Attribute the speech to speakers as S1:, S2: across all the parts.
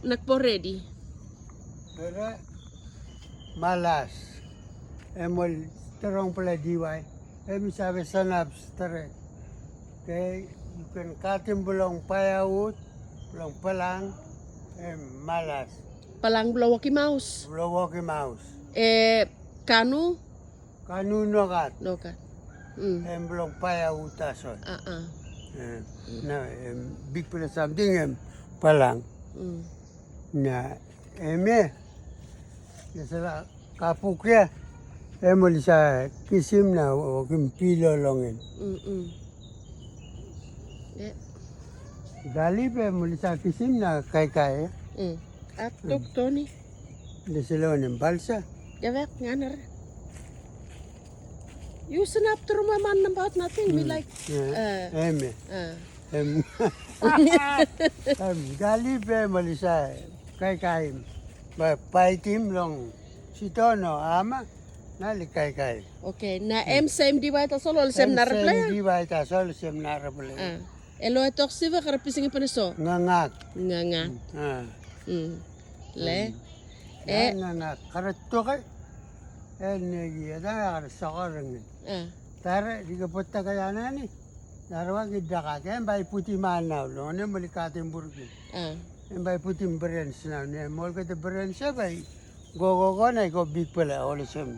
S1: nagpo ready.
S2: Pero malas. Emol terong pala diway. Emi sabi sanaps tere. Okay, you can cut him belong firewood, belong palang, malas.
S1: Palang blawaki mouse.
S2: Blowoki mouse.
S1: Kanu?
S2: Kanuno kat.
S1: No ka.
S2: Belong firewood tason. Na big pala something palang. Na eme. Yasala kapukya. Emol sa kisim na wakim pilo longin. Gali pe muli sa kisim na kay.
S1: At Tony.
S2: Hindi sila ng balsa.
S1: Gawek nga na rin. You snap to my man about nothing. We like.
S2: Eme. Gali pe muli sa kay. Paitim long sito no ama. Nali kay.
S1: Okay. Na same di ba ito solo? Same na rin
S2: Same di ba ita sol same na rin.
S1: Elo ito kasi ba karapising pa niso?
S2: Ngangak.
S1: Nga. Le?
S2: Ngangak. Karatto kay. Nagiyada sakarang. Tara, di ka punta kaya na ni. Narawa gida ka. Kaya bay puti manaw. Lone malikating burgi. Kaya bay puti branch na. Mol ka the branch siya bay. Go na ko big pala. All sem.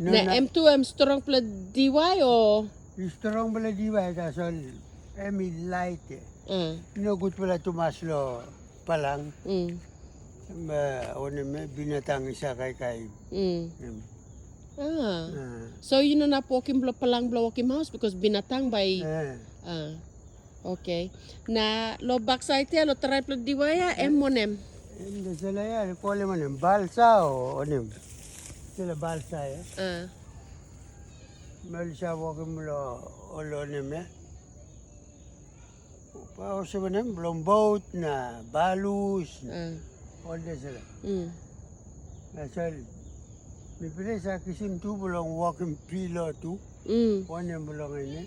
S1: Na M2 strong pala DY o?
S2: Strong pala di ba? Kasol, emi light eh. Pinagut pala tumaslo palang. Binatang isa kay.
S1: So you know na poking palang blawaki mouse because binatang by. Okay. Na lo backside ya lo try pala DY ya monem.
S2: Hindi sila yan. Kole mo nem balsa o onem. Sila balsa ya. Mali siya wakim lo olo nem ya. Pao sa manem belum boat na balus na. Olde sila. Asal mipili sa kisim tu belum wakim pilo tu. Onem belum ini.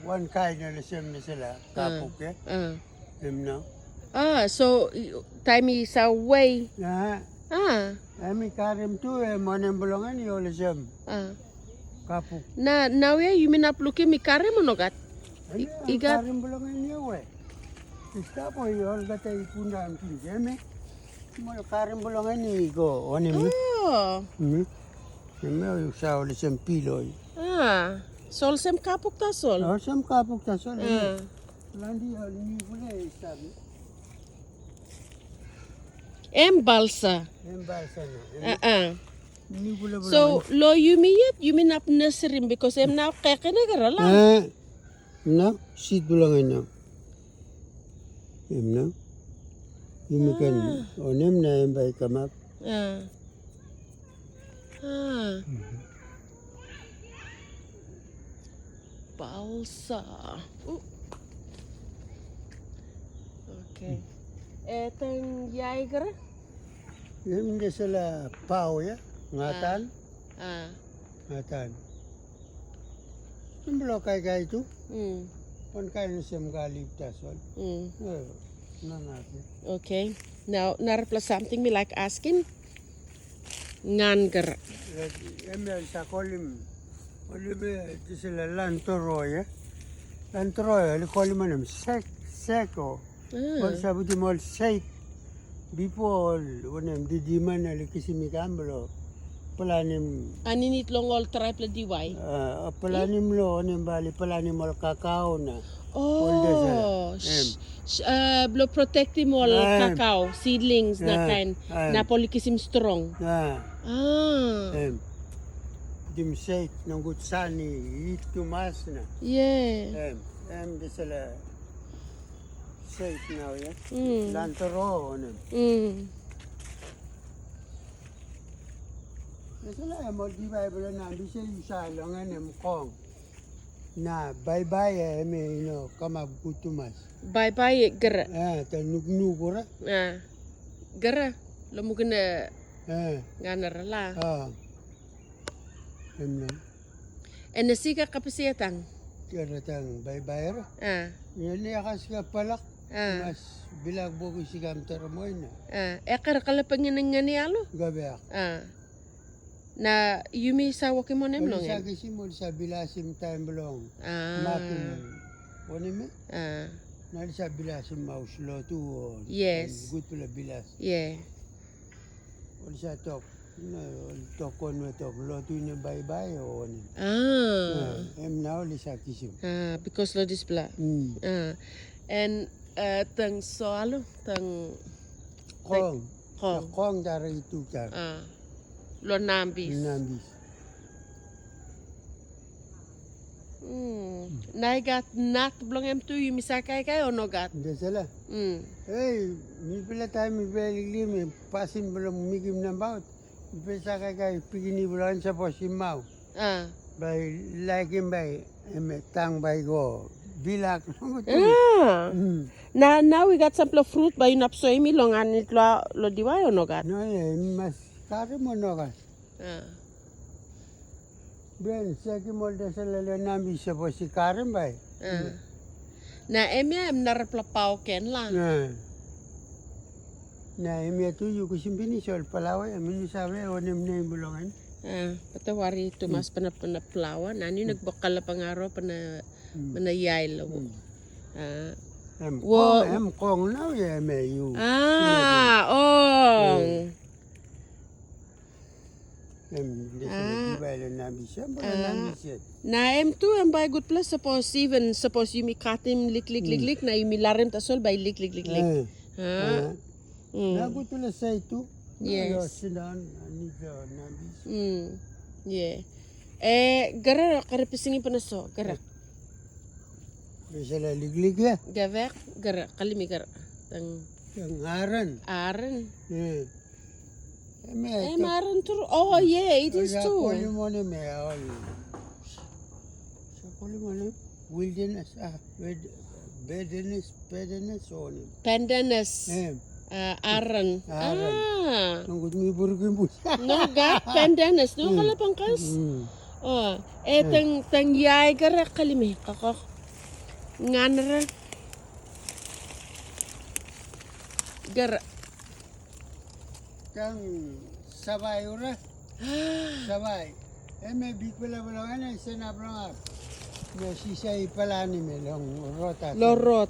S2: One kind na sem na sila kapuk ya. Nem na.
S1: So time is away.
S2: Ami karim tu monem bolongan yo lesem. Kapuk.
S1: Na now you mean up looking mi kare monogat.
S2: Iga karim bolongan yo we. Ista po yo gata ipunda am tinjeme. Mo karim bolongan ni go onem. Neme sa lesem pilo.
S1: Sol sem kapuk ta sol.
S2: Sem kapuk ta sol. Landi ni pula sabi.
S1: Balsa.
S2: Balsa na.
S1: So lo you mean up nursery because now kaya na garala.
S2: Na seed bulangan na. Na. Yumi kan onem na bay kamap.
S1: Balsa. Okay. Etang yaiger?
S2: Yung hindi sila pao ya, ngatan. Ngatan. Yung balo kay itu, pon kay na siyang galip tasol. Natin.
S1: Okay. Now, plus something me like asking? Nganger.
S2: Emel sa kolim, ito sila lantoro ya. Lantoro ya, kolim manam seko. Kung sabi di mo sake, before unem di man alikisimi kamblo, palanim.
S1: Aninit long all triple DY.
S2: Palanim lo unem bali palanim mo kakao na.
S1: Blow protective mo cacao seedlings na kind na polikisim strong.
S2: Dim sake ng gutsani itumas na.
S1: Yeah.
S2: Di sila. Safe now, yeah? Lantoro, ano? Nasala, di ba na, di siya yung salongan ng kong. Na, bye-bye, kamabutumas.
S1: Bye-bye, gara.
S2: Tanug-nugura.
S1: Gara, lamugan na, nga narala.
S2: Ano?
S1: Nasika kapasiyatang?
S2: Kaya tang bye-bye ra. Yan yakas ka palak.
S1: Ah.
S2: Mas bilag buko si kamtara mo na.
S1: Ekar kalapangin nga ni alo.
S2: Gabi ako.
S1: Na yumi sa wakimon em
S2: Wala
S1: long
S2: sa
S1: em.
S2: kasi mo sa bilasim time belong.
S1: Ah.
S2: Makin. Wala me?
S1: Ah.
S2: Nali sa bilasim mouse lo tu.
S1: Yes.
S2: Good pala bilas.
S1: Yeah.
S2: Wala sa tok. Tok kon mo tok. Lo tu na bye-bye o wala. Em na wala sa kisim.
S1: Because lo display. And tang soalo tang
S2: Kong.
S1: kong.
S2: Kong dari itu kan.
S1: Lo nambis.
S2: Nambis.
S1: Naigat nat blong em tu yumi sa kai o no gat.
S2: Hindi sila. Hey, mi pala tayo mi beligli mi pasin belum mikim ng baut. Mi pala sa kay pigini bulan sa posimaw. Bay lagim bay tang bay go bilak.
S1: Now we got some fruit by napsoy mi long anit lo diway o no gat.
S2: No mas kare mo no ka. Ben seki mo da sila le nami sa posi kare bay.
S1: Na emya em narapla ken lang.
S2: Na emi tu yu kusimpini sol palawa emi sabe onem ne bulongan.
S1: Patawari tumas panaplawa nani nagbakal pangaro panayay lo.
S2: Em kong now ya me yu. Em di bay le nami sa nami sa.
S1: Na em tu em by good plus suppose you mi katim lik na you mi larem tasol by lik.
S2: Na gutula sa itu.
S1: Yes.
S2: Sinan ani sa nami.
S1: Yeah. Gara karapisingin pa na so. Gara.
S2: Sila liglig ya.
S1: Gavek. Gara. Kalimi gara.
S2: Yang aran.
S1: Aran.
S2: Aran
S1: too. Oh yeah, it is too.
S2: Koli mo ni me all. Sa koli mo ni wilderness bederness on.
S1: Pandanus. Aran.
S2: Nunggut mi burugin po.
S1: No gat pandanus. No kalapangkas. Tang yay gara kalimi. Kakak. Nganara. Gara.
S2: Kang sabay ura. Sabay. May big pala ay sinablang na sisay pala ni melong rota.
S1: Lorot.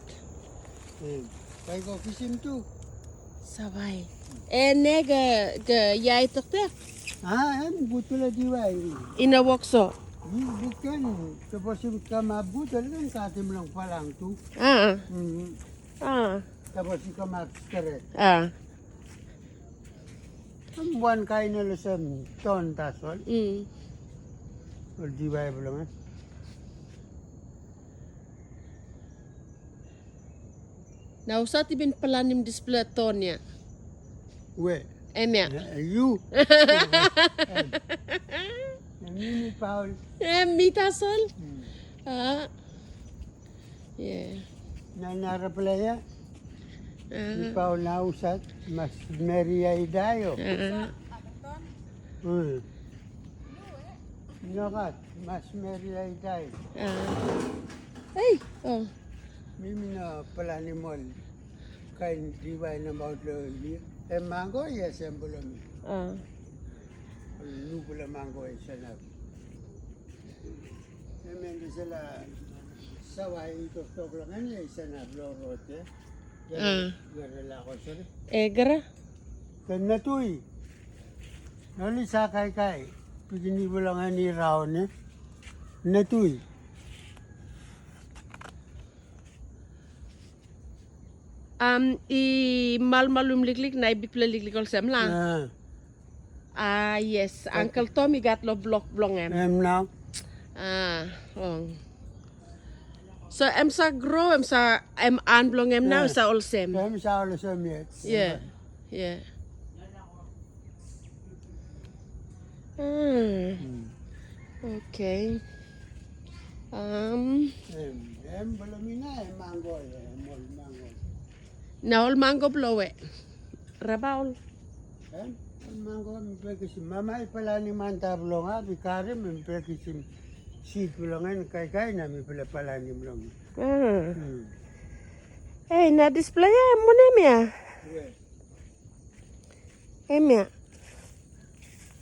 S2: Kaya ko kisim tu.
S1: Sabay. Nega yay takte.
S2: Butula diway.
S1: Inawokso.
S2: Bukan. Tapos yung kamabut, talagang katim lang palang tu. Tapos yung kamakskaret. Ang buwan kain nila sa ton tasol. O diway belum.
S1: Nausat ibin palanim display tonya.
S2: We.
S1: Emya.
S2: You. Mini Paul.
S1: Mita sol. Yeah.
S2: Nanara pala ya. Ni Paul na usat. Mas Maria idayo. Nokat. Mas Maria idayo.
S1: Hey. Oh.
S2: Mimi na pala ni Mol. Kain diway na baut lo ili. Mango ya sembulam. Lu pula mango ya sanap. Mendi sila sawai itu toklangan ya sanap lorot ya. Garela ko sila.
S1: Gara.
S2: Kan natui. Nali sakay kai. Pigini bulangan ni raon ya. Natui.
S1: I malmalum liklik na ibipla liklik ol sem lang. Yes. Uncle Tommy got lo blong em.
S2: Now.
S1: So em sa grow em sa em an blong em now sa ol sem.
S2: Em sa ol sem yet.
S1: Yeah. Okay.
S2: Em belum ina mango ya. Mango.
S1: Naol mango blowe. Rabaul.
S2: Mango mi pekisim. Mamay pala ni manta blonga. Bikari mi pekisim. Seed blongan kay na mi pala ni blonga.
S1: Hey, na-display mo na ya. Ya.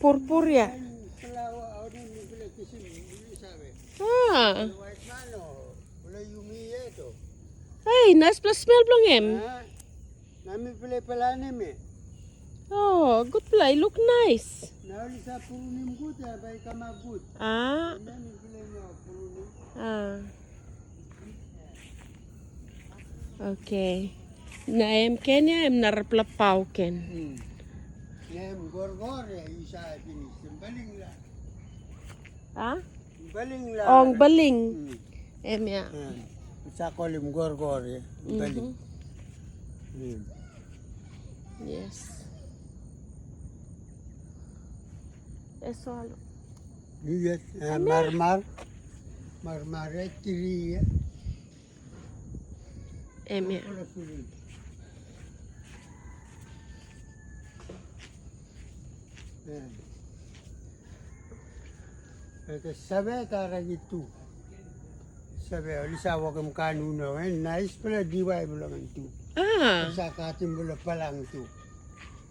S1: Purpur ya.
S2: Pelawa orang ni boleh kisim ni sabe.
S1: Ah.
S2: White man oh, boleh yumi itu.
S1: Hey, nice plus smell belum em.
S2: Nami boleh pelani me.
S1: Oh, good play. Look nice.
S2: Now lisa purunim good ya, baik kama good.
S1: Ah.
S2: Nami boleh no purunim.
S1: Ah. Okay. Na em Kenya em naraplapaw ken.
S2: Nem gorgor ya isa jenis baling lah.
S1: Ah?
S2: Baling lah.
S1: Ong baling. Em ya.
S2: Isa kolim gorgor ya. Baling.
S1: Yes. Eso alo.
S2: Yes, marmar tiri ya.
S1: Em ya.
S2: Itu sabe cara gitu. Sabe, lisa wakam kanuno, nice pala diwai belum itu.
S1: Ah.
S2: Sa katim bula palang tu.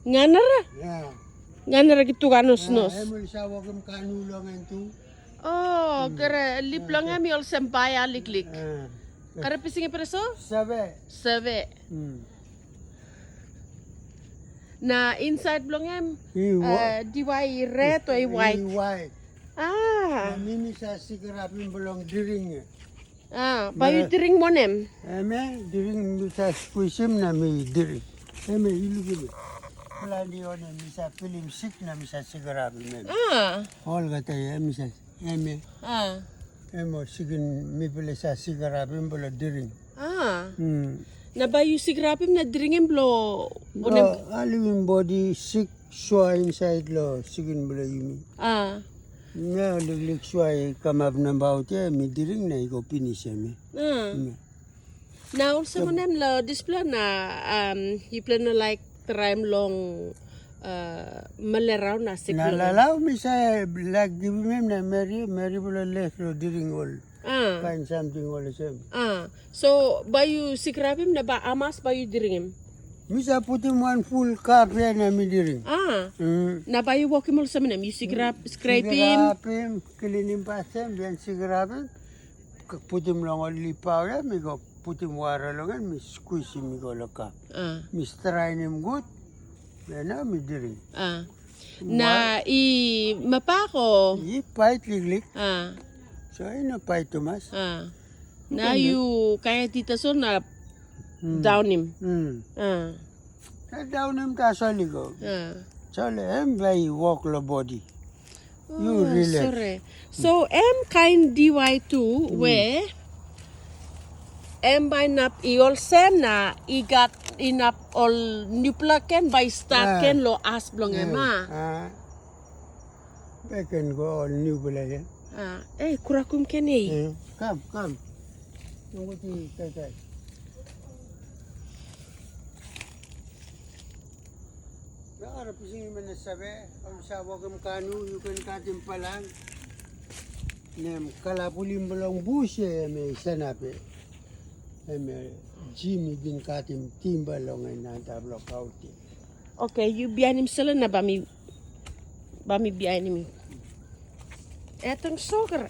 S1: Nganara.
S2: Ya.
S1: Nganara gitu kanus-nus.
S2: Lisa wakam kanuno itu.
S1: Oh, kere lip lang ami ol sempaya liklik. Kare pising preso?
S2: Sabe.
S1: Sabe. Na inside belum em diwai red or white?
S2: White.
S1: Ah.
S2: Mimi sa sigarapin belum diring.
S1: Ah, bayu drink monem.
S2: Diring bisa squishim na mi diring. Ilu gitu. Pelandi ona misa film sik na misa sigarapin.
S1: Ah.
S2: All kata ya misa.
S1: Ah.
S2: Sigin mi pala sa sigarapin belum diring.
S1: Ah. Na bayu sigrapim na dringem blo onem.
S2: Alivin body sick swa inside lo sigin belum yumi.
S1: Ah.
S2: Nga liglig swa kamab na baut ya mi diring na iko finish ya mi.
S1: Ah. Na also monem lo display na you plan na like trim long maleraw na sik.
S2: Nalalaw mi sa lag gibim na Mary bula less lo diring all.
S1: Ah.
S2: Find something all the same.
S1: Ah. So bayu sigrapim na ba amas bayu dringem.
S2: Misa putin one full cup ya na mi diring.
S1: Ah. Na bayu walkim ol sa monem you scrape him.
S2: Sigarapin, kilinim pasem, biyan sigarapin. Putin lang all lipaw ya, mi go putin wara longan, mi squeeze mi go laka.
S1: Ah.
S2: Mi strain him good. Yan na mi diring.
S1: Ah. Na i mapako.
S2: Pait liglig.
S1: Ah.
S2: So ay na pait tumas.
S1: Ah. Na you kaya tita so na down him. Ah.
S2: Na down him ta sa ligo.
S1: Ah.
S2: So em vai walk lo body. You
S1: Oh,
S2: relax.
S1: sorry. So em kind DY2 where em by nap iol sen na igat inap all nuplaken by starken lo as blong ema.
S2: I can go all new bula yan.
S1: Ah. Kurakum kene.
S2: Come. Tunggu ti kay. Nakara pising man na sabi, ang sawa kam kanu, yukan katim palang. Nem kalapulim belong busye may sanape. May Jimmy din katim timbalong ay natablo kauti.
S1: Okay, you biyanim sila na bami biyanim. Etong sugar.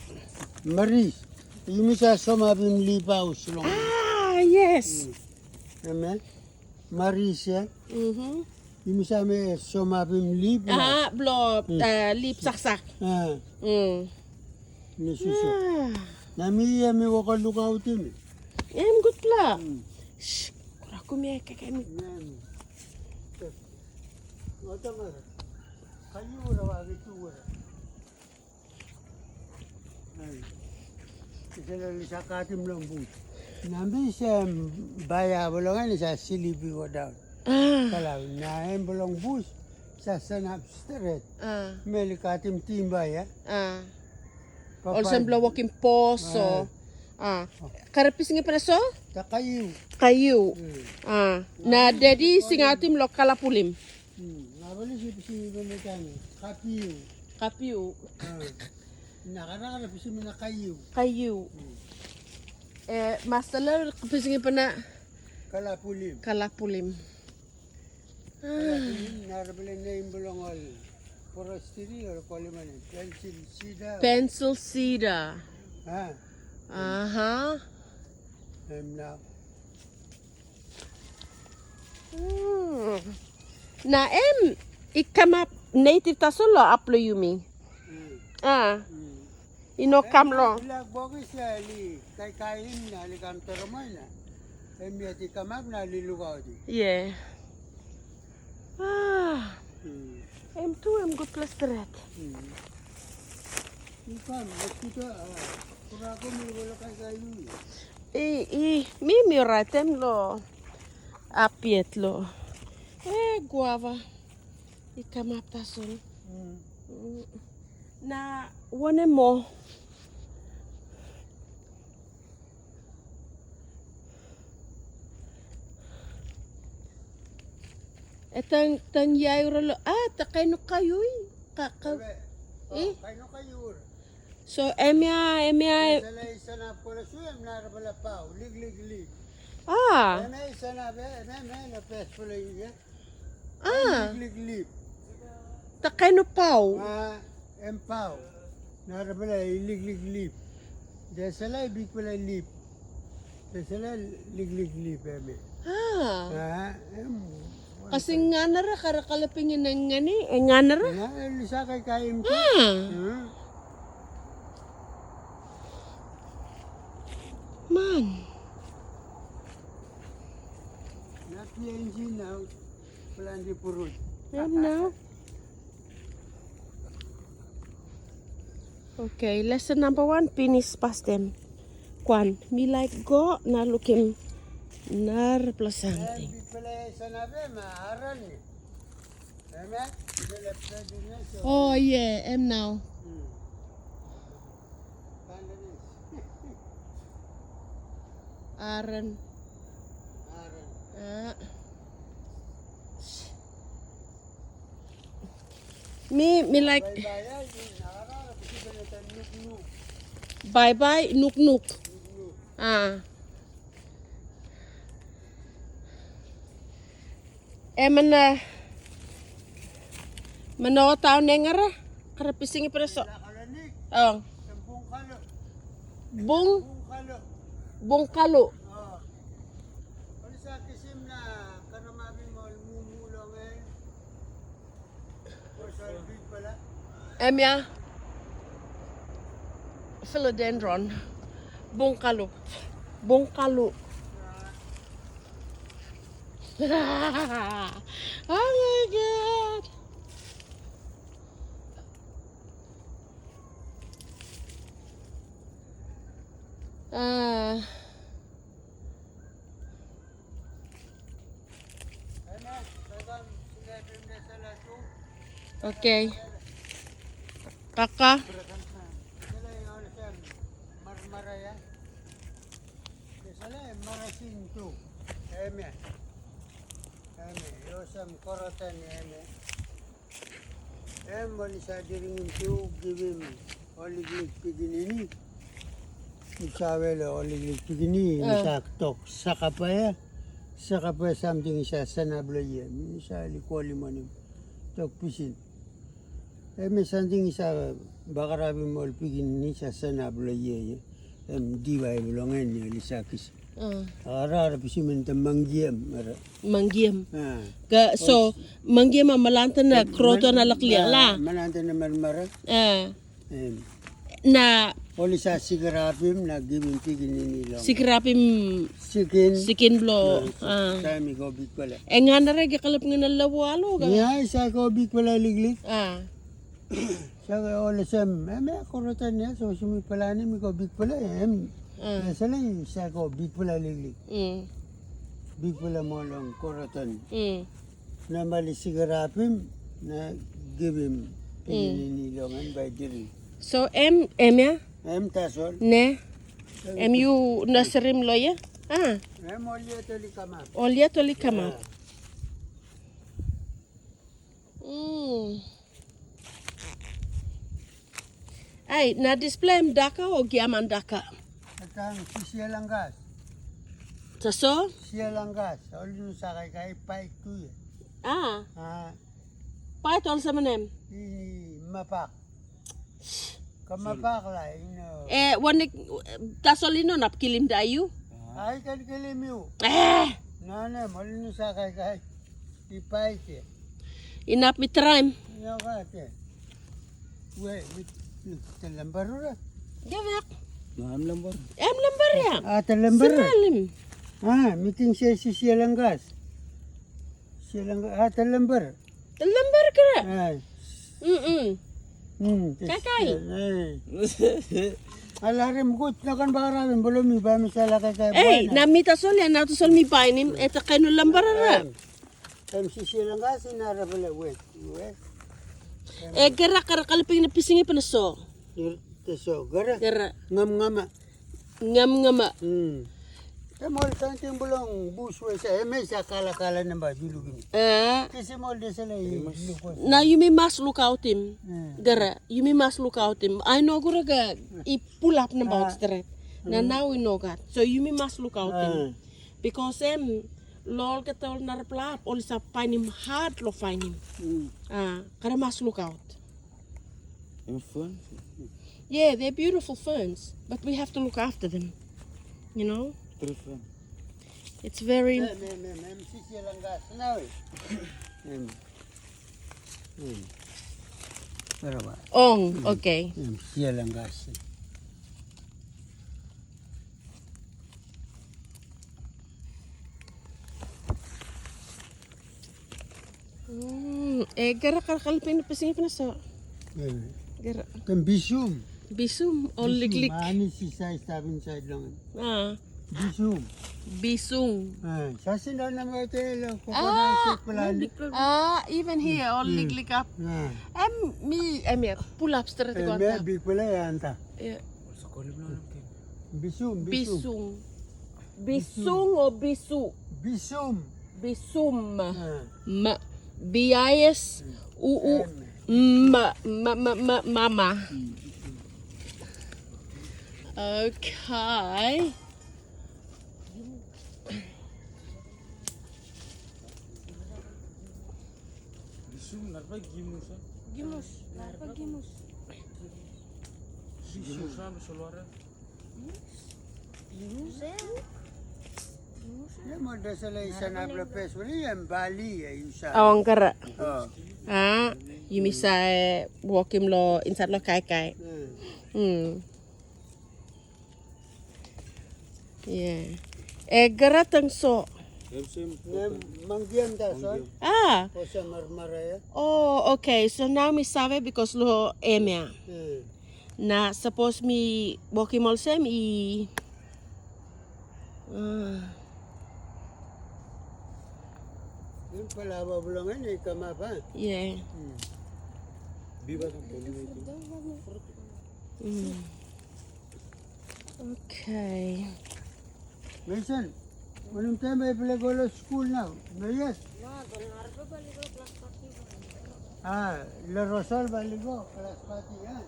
S2: Maris, yung isa sumabim lipaw sulong.
S1: Ah, yes.
S2: Amen. Maris ya. Yung isa may sumabim lipaw.
S1: Ah, blo lip saksak.
S2: Ni suso. Namiya mi wakalukautin.
S1: Em good pla. Shh, kurakum ya kakami.
S2: Oto nga. Kayo wala wagi tuwara. Isala sa katim lang bu. Nambi siya baya bolongan sa silibi ko daw. Kalau na em bolong bus sa sanap straight. Meli katim timba ya.
S1: Also blo walking poso. Karapis nga preso?
S2: Ta kayo.
S1: Kayu. Na daddy singatim lo kalapulim.
S2: Nabali si mekan. Kapiyo.
S1: Kapiu.
S2: Nakara pisi na kayo.
S1: Kayu. Masalah pisingin pa na
S2: Kalapulim.
S1: Kalapulim.
S2: Kalapulim, narabala na yung bulongol. Forestry or koliman. Pencil cedar.
S1: Pencil cedar.
S2: Ah,
S1: Uh-huh.
S2: now.
S1: Na ikamap native tasolo aplo yumi. Ah, inokam lo.
S2: Ilag bogis ya li kay kain na li kam toromoy na. Emiati kamap na lilugaw di.
S1: Yeah. Ah, M2 good plus threat.
S2: Ikan, kita kurako wala kay kayo.
S1: Mimi ratem lo apiet lo. Guava. Ikamap tasol. Na one mo. Etang yay lo takay no kayo
S2: Eh, kayo kayo.
S1: So emya
S2: Sala isa na pula suyam na rabala pao, lig.
S1: ah
S2: Eme isa na be, eme na pes pula iya.
S1: ah
S2: Lig.
S1: takay no pau.
S2: Empao. Na rabala lig. Desala big pula lip. Desala lig eme.
S1: Kasi nga nara karakalapingin ng ngani nga nara.
S2: Na lisa kay kaim ko.
S1: Man.
S2: Not the engine now. Plan di purut.
S1: Now. Okay, lesson number 1 finish past them. Kwan, me like go na looking nar plus something.
S2: Big pula isa na be, maaran ni. Eme, sila pwede na so.
S1: Oh yeah, now. Aran. Me like bye nuk. Emana mano tao nengara karapising ipreso. Oh. Bung kalo.
S2: Ano sa kisim na kanamabi mo mumulong or sa big pala?
S1: Emya philodendron. Bung kalo. Oh my god. Okay. Kaka.
S2: Marmaraya. Sala marasin tu. Eme. Yosam korotan eme. Wali sa diringin tu givim oliglik piginini. Isawelo oliglik pigini saktok sakapaya. Sakapaya something isa sanabloye. Isa likoli manim. Tok pisin. Eme something isa bakarabi mol pigini sa sanabloye. Diwai bulongan ni lisakis. Ara pisin minta manggiem.
S1: Manggiem. So manggiem malanta na kroto na lakliang la.
S2: Malanta na marmara.
S1: Na
S2: Oli sa sigarapim na giving pigini nilo.
S1: sikrapim sikin blo.
S2: Sami ko big pala.
S1: Nga na rin kalap nga nalawalo.
S2: Niya isa ko big pala liglig.
S1: Ah.
S2: Sa ola sem, eme korotan niya so sumi pala ni mi ko big pala Sala isa ko big pala liglig. Big pala mo lang korotan. Na mali sigarapim na giving pigini nilo ngan by diri.
S1: So ya?
S2: Tasol.
S1: Ne? MU nasirim lo ya?
S2: Olya toli kama.
S1: Olya toli kama. Ay, na display daka o giaman daka?
S2: Atang sisiya lang gas.
S1: Sa so?
S2: Siya lang gas. Oli no sa kay paik tu ya.
S1: Ah,
S2: Ah,
S1: paitol sa manem.
S2: mapak. Kamapak lah, ino.
S1: Wanik, tasolino nap kilim dayu.
S2: Ay kan kilimiu. Nana, oli no sa kay ipaik ya.
S1: Inap mitraim.
S2: Ino ka te. We, telembar ura.
S1: Gavak.
S3: Maham lambar.
S1: Lambar ya.
S2: Telembar.
S1: Semalim.
S2: Meeting siya lang gas. Siya lang telembar.
S1: Lambar kira.
S2: Ay.
S1: Kakay.
S2: Alarim gut na kan bakarawin belum iba misala kay
S1: Namita sol ya, nato sol mi painim, eta kaino lambar ra.
S2: siya lang gas inara pala wait.
S1: Gara kara kaliping na pisingi pa na so.
S2: Teso gara
S1: Gara.
S2: ngam-ngama.
S1: Ngam-ngama.
S2: Mol tanting bulong buswe sa may sa kala-kala na ba dulu gini. Kasi mol de sala
S1: Now you may must look out him. Gara, you may must look out him. I know gura ga I pull up na about straight. Now we know that. So you may must look out him. Because lol katol na replap all sa find him hard lo find him. Kara must look out.
S3: Fun.
S1: Yeah, they're beautiful ferns, but we have to look after them. You know?
S3: Very fun.
S1: It's very
S2: siya lang gas na Pero ba?
S1: okay.
S2: Siya lang gas.
S1: Gara kara kalipin na pisingi pa na so. Gara.
S2: Kan bisum.
S1: Bisum o liglik.
S2: Mani si size tabin side lang. Bisum.
S1: Bisung.
S2: Sasin daw na mga lang ko sa plan.
S1: Even here, all liglik up. Pull up straight ko
S2: May
S1: ata.
S2: big pala yan ta.
S3: Sa kolim na lang kin.
S2: Bisum.
S1: Bisung o bisu?
S2: Bisum.
S1: Bisum. B-I-S U-U mama. Okay.
S3: Bisum narpa gimus.
S1: Gimus. Gimus.
S3: Gimus na solwara.
S2: Ya mo da sala isa na pes wali yan Bali ya isa.
S1: Awang kara.
S2: Oh.
S1: You say walk him lo inside lo kai. Yeah. Gara tang so.
S2: Manggian ta so. O sa marmara ya.
S1: Oh, okay. So now me sabe because lo emia. Na suppose me walk him also me.
S2: Yung palawa bulangan eh kama pa.
S1: Yeah.
S3: Biba ng kolim ito.
S1: Okay.
S2: Mason, anong tayo may palagolo school now? Mayas? La Rosal baligo, kelas pati yan.